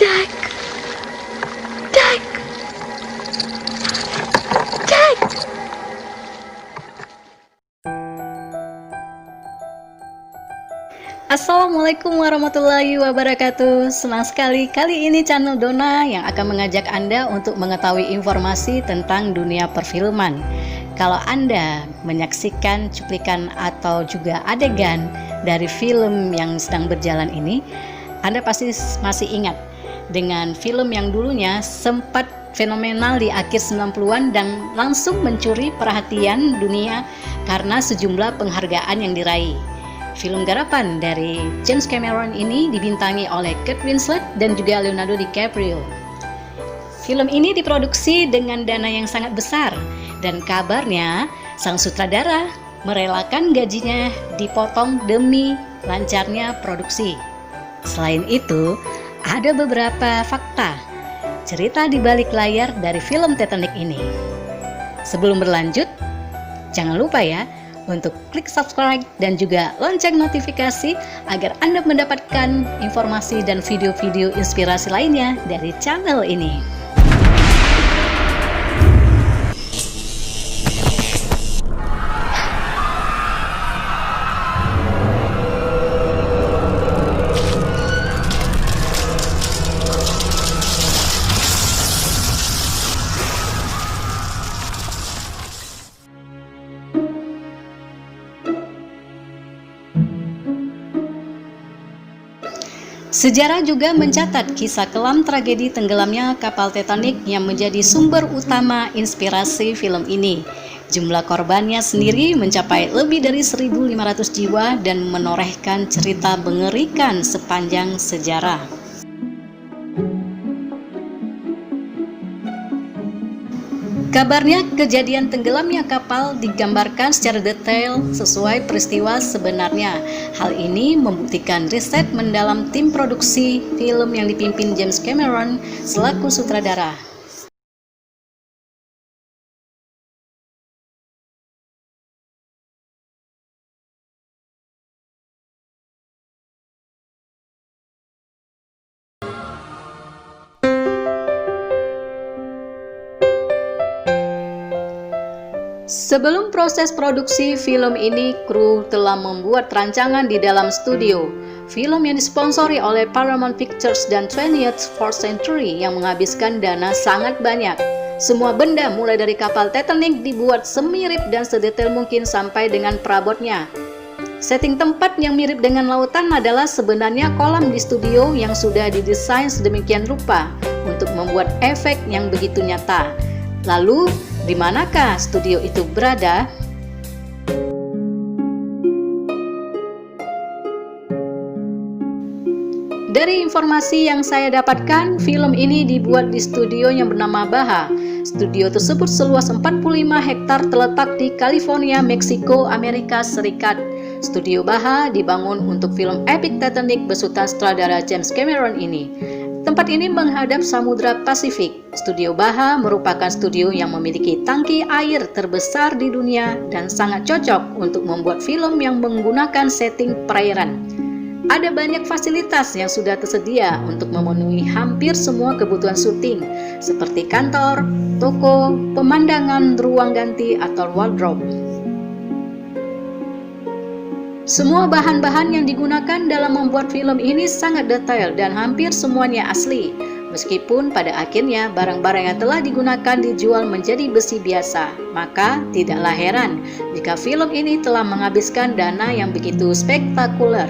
Jack, Jack, Jack. Assalamualaikum warahmatullahi wabarakatuh. Senang sekali kali ini channel Dona yang akan mengajak Anda untuk mengetahui informasi tentang dunia perfilman. Kalau Anda menyaksikan cuplikan atau juga adegan dari film yang sedang berjalan ini, Anda pasti masih ingat dengan film yang dulunya sempat fenomenal di akhir 90-an dan langsung mencuri perhatian dunia karena sejumlah penghargaan yang diraih. Film garapan dari James Cameron ini dibintangi oleh Kate Winslet dan juga Leonardo DiCaprio. Film ini diproduksi dengan dana yang sangat besar dan kabarnya sang sutradara merelakan gajinya dipotong demi lancarnya produksi. Selain itu, ada beberapa fakta cerita di balik layar dari film Titanic ini. Sebelum berlanjut, jangan lupa ya untuk klik subscribe dan juga lonceng notifikasi agar Anda mendapatkan informasi dan video-video inspirasi lainnya dari channel ini. Sejarah juga mencatat kisah kelam tragedi tenggelamnya kapal Titanic yang menjadi sumber utama inspirasi film ini. Jumlah korbannya sendiri mencapai lebih dari 1.500 jiwa dan menorehkan cerita mengerikan sepanjang sejarah. Kabarnya kejadian tenggelamnya kapal digambarkan secara detail sesuai peristiwa sebenarnya. Hal ini membuktikan riset mendalam tim produksi film yang dipimpin James Cameron selaku sutradara. Sebelum proses produksi film ini, kru telah membuat rancangan di dalam studio. Film yang disponsori oleh Paramount Pictures dan 20th Century yang menghabiskan dana sangat banyak. Semua benda mulai dari kapal Titanic dibuat semirip dan sedetail mungkin sampai dengan perabotnya. Setting tempat yang mirip dengan lautan adalah sebenarnya kolam di studio yang sudah didesain sedemikian rupa untuk membuat efek yang begitu nyata. Lalu, di manakah studio itu berada? Dari informasi yang saya dapatkan, film ini dibuat di studio yang bernama Baja. Studio tersebut seluas 45 hektar terletak di California, Meksiko, Amerika Serikat. Studio Baja dibangun untuk film epic Titanic besutan sutradara James Cameron ini. Tempat ini menghadap Samudra Pasifik. Studio Baja merupakan studio yang memiliki tangki air terbesar di dunia dan sangat cocok untuk membuat film yang menggunakan setting perairan. Ada banyak fasilitas yang sudah tersedia untuk memenuhi hampir semua kebutuhan syuting, seperti kantor, toko, pemandangan, ruang ganti, atau wardrobe. Semua bahan-bahan yang digunakan dalam membuat film ini sangat detail dan hampir semuanya asli. Meskipun pada akhirnya barang-barang yang telah digunakan dijual menjadi besi biasa, maka tidaklah heran jika film ini telah menghabiskan dana yang begitu spektakuler.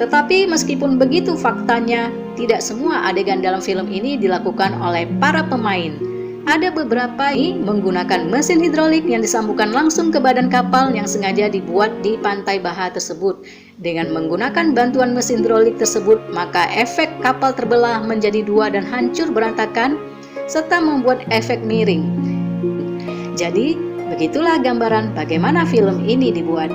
Tetapi meskipun begitu faktanya, tidak semua adegan dalam film ini dilakukan oleh para pemain. Ada beberapa menggunakan mesin hidrolik yang disambungkan langsung ke badan kapal yang sengaja dibuat di pantai Baja tersebut. Dengan menggunakan bantuan mesin hidrolik tersebut, maka efek kapal terbelah menjadi dua dan hancur berantakan, serta membuat efek miring. Jadi, begitulah gambaran bagaimana film ini dibuat,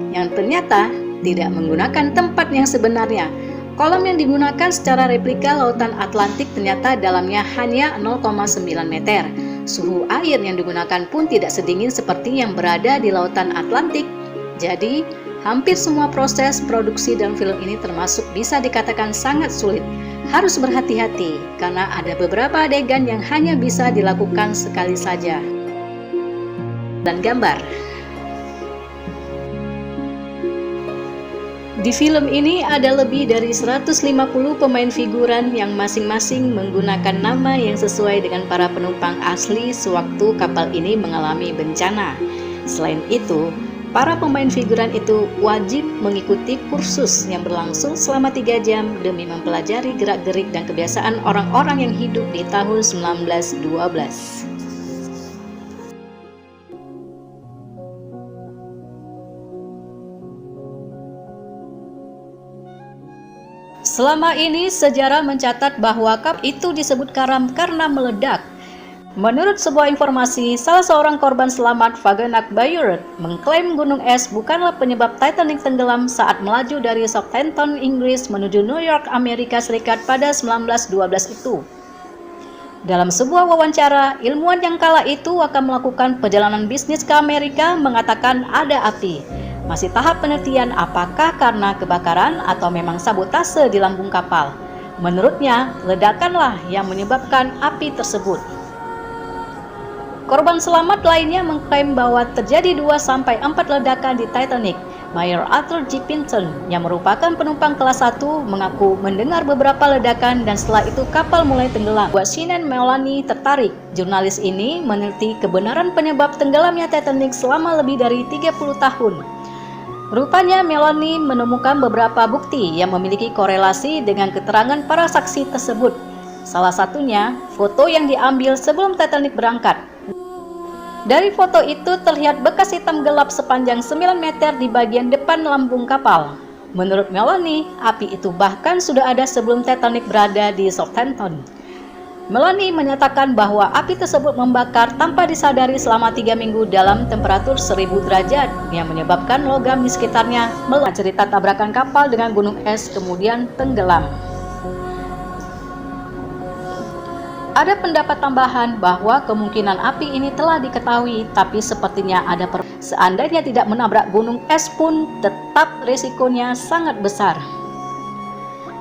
yang ternyata tidak menggunakan tempat yang sebenarnya. Kolam yang digunakan secara replika lautan Atlantik ternyata dalamnya hanya 0,9 meter. Suhu air yang digunakan pun tidak sedingin seperti yang berada di lautan Atlantik. Jadi, Hampir semua proses produksi dalam film ini termasuk bisa dikatakan sangat sulit. Harus berhati-hati karena ada beberapa adegan yang hanya bisa dilakukan sekali saja. Dan gambar. Di film ini ada lebih dari 150 pemain figuran yang masing-masing menggunakan nama yang sesuai dengan para penumpang asli sewaktu kapal ini mengalami bencana. Selain itu, para pemain figuran itu wajib mengikuti kursus yang berlangsung selama 3 jam demi mempelajari gerak-gerik dan kebiasaan orang-orang yang hidup di tahun 1912. Selama ini sejarah mencatat bahwa kapal itu disebut karam karena meledak. Menurut sebuah informasi, salah seorang korban selamat, Vagenack Bayard, mengklaim gunung es bukanlah penyebab Titanic tenggelam saat melaju dari Southampton, Inggris menuju New York, Amerika Serikat pada 1912 itu. Dalam sebuah wawancara, ilmuwan yang kala itu akan melakukan perjalanan bisnis ke Amerika mengatakan ada api. Masih tahap penelitian apakah karena kebakaran atau memang sabotase di lambung kapal. Menurutnya, ledakanlah yang menyebabkan api tersebut. Korban selamat lainnya mengklaim bahwa terjadi 2-4 ledakan di Titanic. Mayor Arthur G. Pinton, yang merupakan penumpang kelas 1, mengaku mendengar beberapa ledakan dan setelah itu kapal mulai tenggelam. Buat Shannon Melanie tertarik. Jurnalis ini meneliti kebenaran penyebab tenggelamnya Titanic selama lebih dari 30 tahun. Rupanya Melanie menemukan beberapa bukti yang memiliki korelasi dengan keterangan para saksi tersebut. Salah satunya, foto yang diambil sebelum Titanic berangkat. Dari foto itu terlihat bekas hitam gelap sepanjang 9 meter di bagian depan lambung kapal. Menurut Melanie, api itu bahkan sudah ada sebelum Titanic berada di Southampton. Melanie menyatakan bahwa api tersebut membakar tanpa disadari selama 3 minggu dalam temperatur 1000 derajat yang menyebabkan logam di sekitarnya meledak. Cerita tabrakan kapal dengan gunung es kemudian tenggelam. Ada pendapat tambahan bahwa kemungkinan api ini telah diketahui, tapi sepertinya ada seandainya tidak menabrak gunung es pun tetap risikonya sangat besar.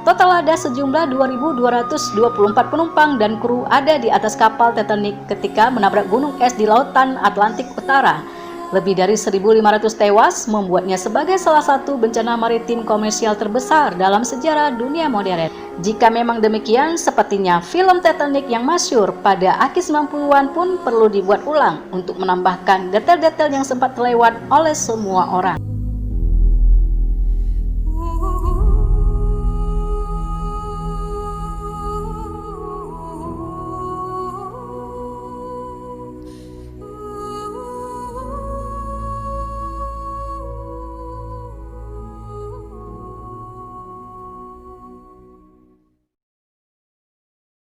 Total ada sejumlah 2.224 penumpang dan kru ada di atas kapal Titanic ketika menabrak gunung es di lautan Atlantik Utara. Lebih dari 1.500 tewas, membuatnya sebagai salah satu bencana maritim komersial terbesar dalam sejarah dunia modern. Jika memang demikian, sepertinya film Titanic yang masyhur pada akhir 90-an pun perlu dibuat ulang untuk menambahkan detail-detail yang sempat terlewat oleh semua orang.